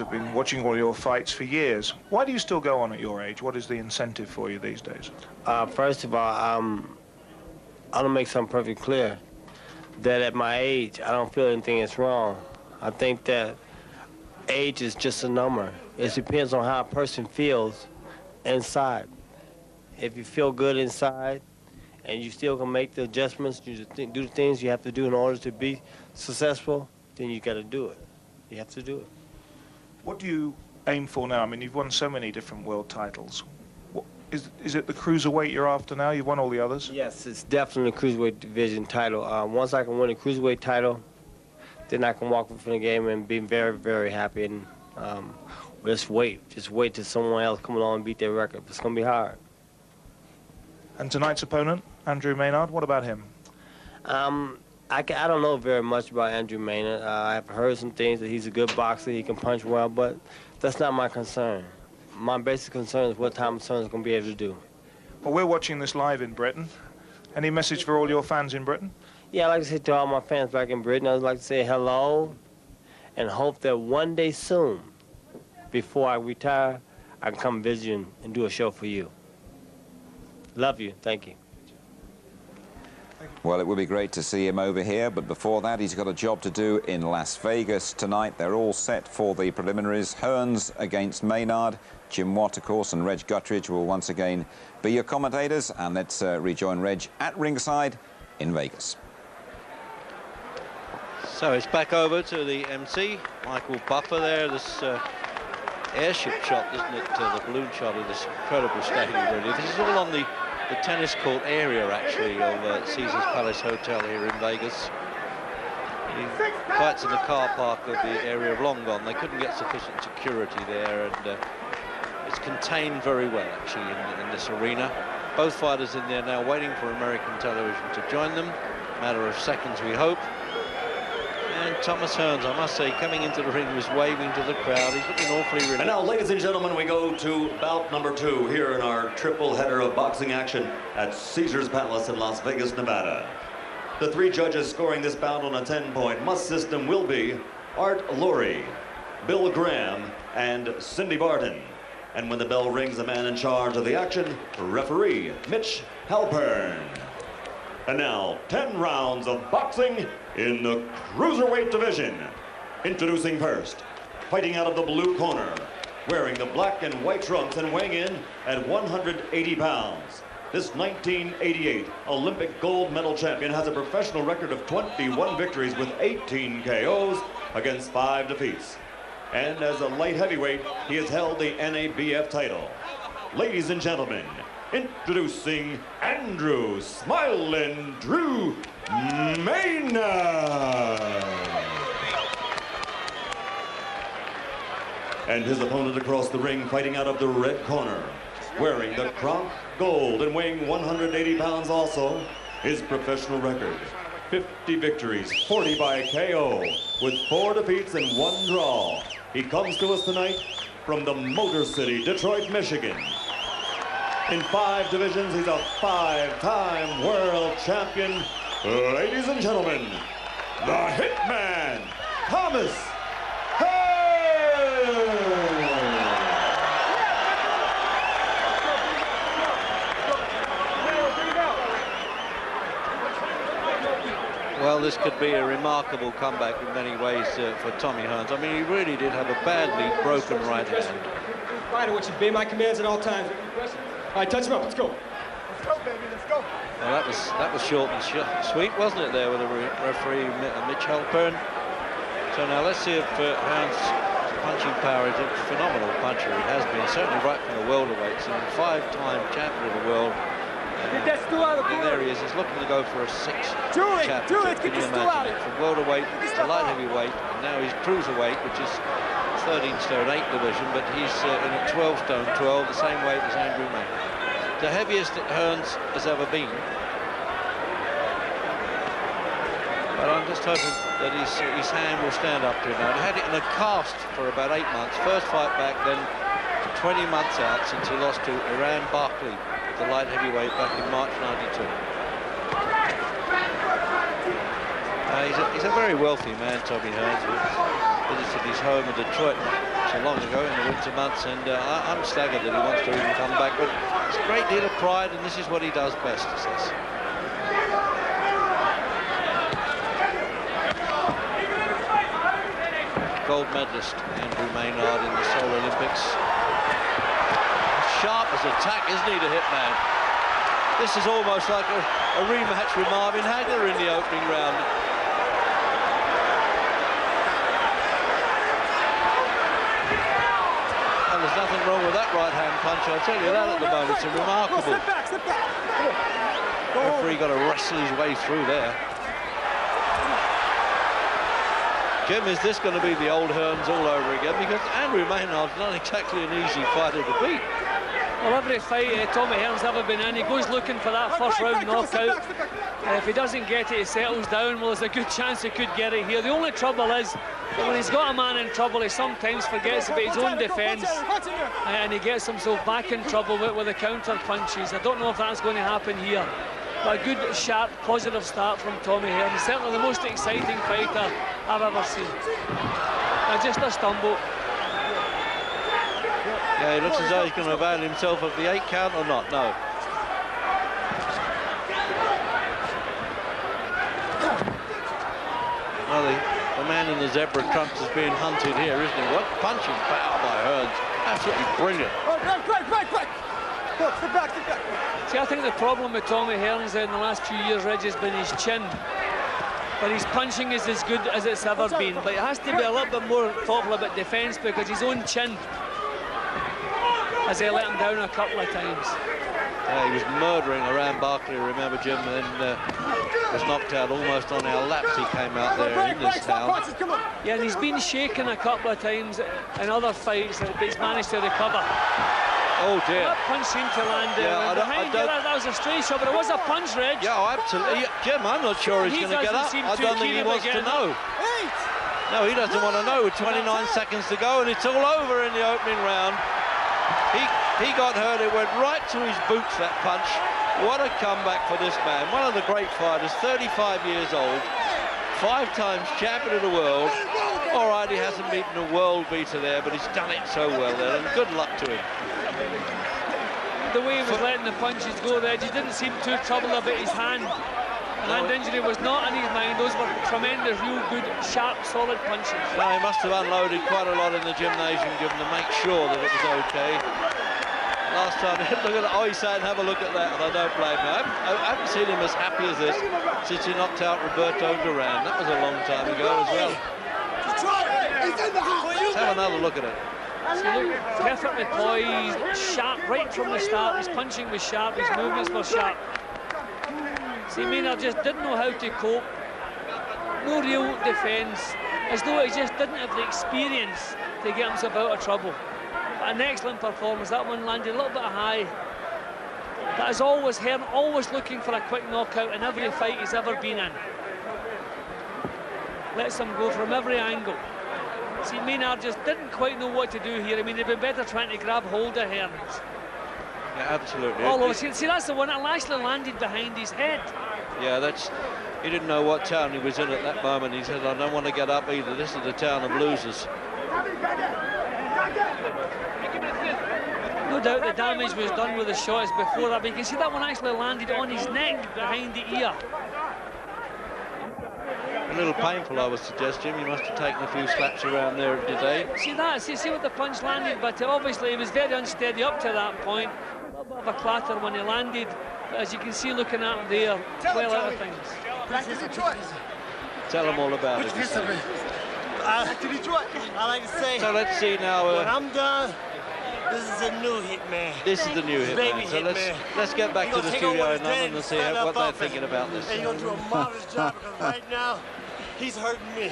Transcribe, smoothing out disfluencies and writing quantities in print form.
have been watching all your fights for years. Why do you still go on at your age? What is the incentive for you these days? First of all, I want to make something perfectly clear that at my age, I don't feel anything is wrong. I think that age is just a number. It depends on how a person feels inside. If you feel good inside and you still can make the adjustments, you do the things you have to do in order to be successful, then you got to do it. You have to do it. What do you aim for now? I mean, you've won so many different world titles. Is it the Cruiserweight you're after now? You've won all the others? Yes, it's definitely the Cruiserweight division title. Once I can win the Cruiserweight title, then I can walk away from the game and be very, very happy. And just wait till someone else come along and beat their record. It's going to be hard. And tonight's opponent, Andrew Maynard, what about him? I don't know very much about Andrew Maynard. I've heard some things that he's a good boxer, he can punch well, but that's not my concern. My basic concern is what Thomas Hearns is going to be able to do. Well, we're watching this live in Britain. Any message for all your fans in Britain? Yeah, I'd like to say to all my fans back in Britain, I'd like to say hello and hope that one day soon, before I retire, I can come visit you and do a show for you. Love you. Thank you. Well, it would be great to see him over here, but before that, he's got a job to do in Las Vegas tonight. They're all set for the preliminaries. Hearns against Maynard. Jim Watt, of course, and Reg Guttridge will once again be your commentators. And let's rejoin Reg at ringside in Vegas. So it's back over to the MC, Michael Buffer there. This airship shot, isn't it? The balloon shot of this incredible stadium, really. This is all on the tennis court area, actually, of Caesars Palace Hotel here in Vegas. He fights in the car park of the area of Long Gone. They couldn't get sufficient security there, and it's contained very well, actually, in this arena. Both fighters in there now waiting for American television to join them. Matter of seconds, we hope. And Thomas Hearns, I must say, coming into the ring, was waving to the crowd. He's looking awfully relieved. And now, ladies and gentlemen, we go to bout number 2 here in our triple header of boxing action at Caesars Palace in Las Vegas, Nevada. The 3 judges scoring this bout on a 10-point must system will be Art Laurie, Bill Graham, and Cindy Barton. And when the bell rings, the man in charge of the action, referee Mitch Halpern. And now, 10 rounds of boxing in the Cruiserweight division. Introducing first, fighting out of the blue corner, wearing the black and white trunks and weighing in at 180 pounds. This 1988 Olympic gold medal champion has a professional record of 21 victories with 18 KOs against 5 defeats. And as a light heavyweight, he has held the NABF title. Ladies and gentlemen, introducing Andrew Smilin' Drew Maynard. And his opponent across the ring, fighting out of the red corner, wearing the Kronk gold and weighing 180 pounds also, his professional record, 50 victories, 40 by KO, with 4 defeats and 1 draw. He comes to us tonight from the Motor City, Detroit, Michigan. In 5 divisions, he's a 5-time world champion. Ladies and gentlemen, the Hitman, Thomas Hearns. Well, this could be a remarkable comeback in many ways for Tommy Hearns. I mean, he really did have a badly broken right hand. Fighter, what you obey my commands at all times. All right, touch him up. Let's go. Let's go, baby. Let's go. Well, that was short and sweet, wasn't it, there with the referee Mitch Halpern. So now let's see if Hearns' punching power is a phenomenal puncher. He has been, certainly right from the welterweights, and 5-time champion of the world. Get that stool out of the there he is. He's looking to go for a 6th championship. Get the stool out of it. From welterweight to light heavyweight, and now he's cruiserweight, which is 13 stone 8 division, but he's in at 12 stone 12, the same weight as Andrew Maynard. The heaviest that Hearns has ever been. But I'm just hoping that his hand will stand up to it now. He had it in a cast for about 8 months. First fight back, then 20 months out since he lost to Iran Barkley, the light heavyweight, back in March '92. He's a very wealthy man, Tommy Hearns. Visited his home in Detroit so long ago in the winter months, and I'm staggered that he wants to even come back, but it's a great deal of pride, and this is what he does best, he says. Gold medalist Andrew Maynard in the Seoul Olympics. Sharp as attack, isn't he, to Hitman? This is almost like a rematch with Marvin Hagler in the opening round. And there's nothing wrong with that right-hand punch, I'll tell you that at the moment. It's remarkable. The referee got to wrestle his way through there. Jim, is this going to be the old Hearns all over again? Because Andrew Maynard's not exactly an easy fighter to beat. Well, every fight Tommy Hearns ever been in, he goes looking for that first round knockout. If he doesn't get it, he settles down. Well, there's a good chance he could get it here. The only trouble is that when he's got a man in trouble, he sometimes forgets about his own defence, and he gets himself back in trouble with the counter punches. I don't know if that's going to happen here. But a good, sharp, positive start from Tommy Hearns. Certainly the most exciting fighter I've ever seen. And just a stumble. Yeah, he looks as though he's going to avail himself of the 8 count or not. No. Well, the man in the zebra trunks is being hunted here, isn't he? What punching power by Hearns. Absolutely brilliant. Sit back. See, I think the problem with Tommy Hearns in the last few years, Reg, has been his chin. But his punching is as good as it's ever been. But it has to be a little bit more thoughtful about defence, because his own chin, as they let him down a couple of times. Yeah, he was murdering around Barkley, remember, Jim, and was knocked out almost on our laps. He came out there in this town. Yeah, and he's been shaken a couple of times in other fights, but he's managed to recover. Oh dear. That punch seemed to land Yeah, that was a straight shot, but it was a punch, Reg. Yeah, absolutely. Jim, I'm not sure he's going to get up. I don't think he wants to know. No, he doesn't want to know with 29 seconds to go, and it's all over in the opening round. He got hurt. It went right to his boots, that punch. What a comeback for this man. One of the great fighters, 35 years old, 5 times champion of the world. All right, he hasn't beaten a world beater there, but he's done it so well there, and good luck to him. The way he was letting the punches go there, he didn't seem too troubled about his hand. The hand injury was not in his mind. Those were tremendous, real good, sharp, solid punches. No, he must have unloaded quite a lot in the gymnasium, given to make sure that it was okay. Last time, look at it. Oh, he's saying, have a look at that, and I don't blame him. I haven't seen him as happy as this since he knocked out Roberto Duran. That was a long time ago as well. Let's have another look at it. So look, perfectly poised, sharp right from the start. His punching was sharp, his movements were sharp. See, Maynard just didn't know how to cope. No real defence, as though he just didn't have the experience to get himself out of trouble. But an excellent performance. That one landed a little bit high. That is always Hearn, always looking for a quick knockout in every fight he's ever been in. Lets him go from every angle. See, Maynard just didn't quite know what to do here. I mean, it'd been better trying to grab hold of Hearns. Yeah, absolutely. All over. See, that's the one that actually landed behind his head. Yeah, he didn't know what town he was in at that moment. He said, I don't want to get up either. This is the town of losers. No doubt the damage was done with the shots before that, but you can see that one actually landed on his neck behind the ear. A little painful, I would suggest, Jim. He must have taken a few slaps around there today. See that? See what the punch landed, but obviously he was very unsteady up to that point. A little bit of a clatter when he landed, but as you can see looking at him there, well out of things. Tell him all about it. I like to say, So let's see now. when I'm done, this is a new Hitman. This is the new Hitman. So let's get back to the studio in London and see what they're thinking about this. And you're going to do a marvelous job, because right now, he's hurting me.